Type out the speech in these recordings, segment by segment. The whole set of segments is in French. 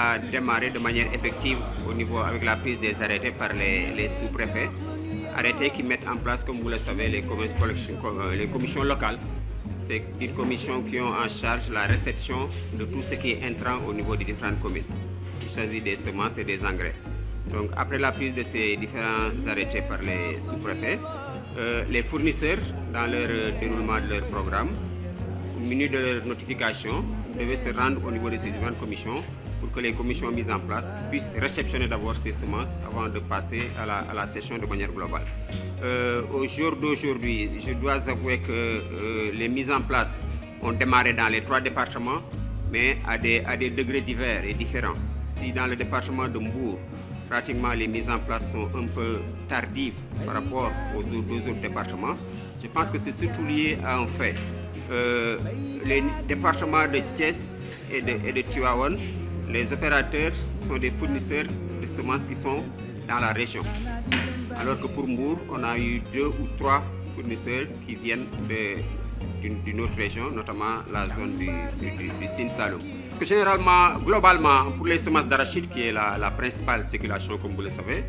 a démarré de manière effective au niveau avec la prise des arrêtés par les sous-préfets. Arrêtés qui mettent en place, comme vous le savez, les commissions locales. C'est une commission qui ont en charge la réception de tout ce qui est intrant au niveau des différentes communes. Il s'agit des semences et des engrais. Donc après la prise de ces différents arrêtés par les sous-préfets, les fournisseurs, dans leur déroulement de leur programme, munis de leur notification, devaient se rendre au niveau de ces différentes commissions pour que les commissions mises en place puissent réceptionner d'abord ces semences avant de passer à la session de manière globale. Au jour d'aujourd'hui, je dois avouer que les mises en place ont démarré dans les 3 départements, mais à des degrés divers et différents. Si dans le département de Mbour, pratiquement les mises en place sont un peu tardives par rapport aux 2 autres départements, je pense que c'est surtout lié à un fait. Les départements de Thiès et de Tivaouane, les opérateurs sont des fournisseurs de semences qui sont dans la région. Alors que pour Mbour, on a eu 2 ou 3 fournisseurs qui viennent d'une autre région, notamment la zone du Sine Saloum. Parce que généralement, globalement, pour les semences d'arachide, qui est la principale spéculation, comme vous le savez,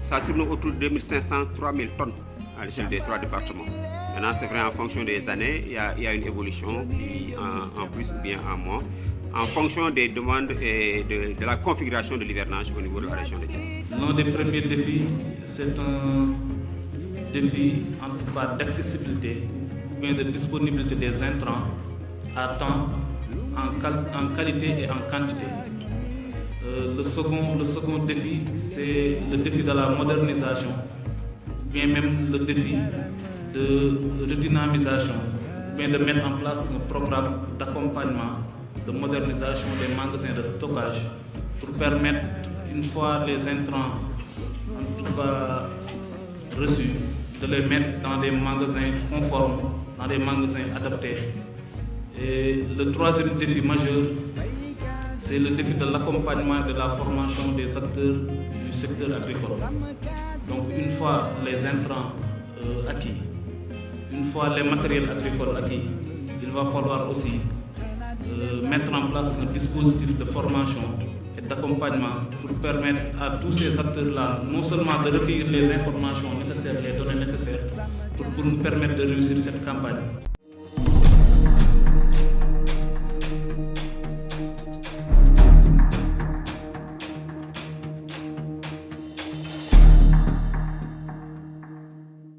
ça tourne autour de 2500-3000 tonnes à l'échelle des 3 départements. Maintenant, c'est vrai, en fonction des années, il y a une évolution qui, en plus ou bien en moins, en fonction des demandes et de la configuration de l'hivernage au niveau de la région de Thiès. L'un des premiers défis, c'est un défi en tout cas d'accessibilité, bien de disponibilité des intrants à temps, en qualité et en quantité. Le second défi, c'est le défi de la modernisation, bien même le défi de redynamisation, bien de mettre en place un programme d'accompagnement, de modernisation des magasins de stockage pour permettre, une fois les intrants en tout cas reçus, de les mettre dans des magasins conformes, dans des magasins adaptés. Et le 3e défi majeur, c'est le défi de l'accompagnement et de la formation des acteurs du secteur agricole. Donc une fois les intrants acquis, une fois les matériels agricoles acquis, il va falloir aussi mettre en place un dispositif de formation et d'accompagnement pour permettre à tous ces acteurs-là non seulement de recueillir les informations nécessaires, les données nécessaires pour nous permettre de réussir cette campagne.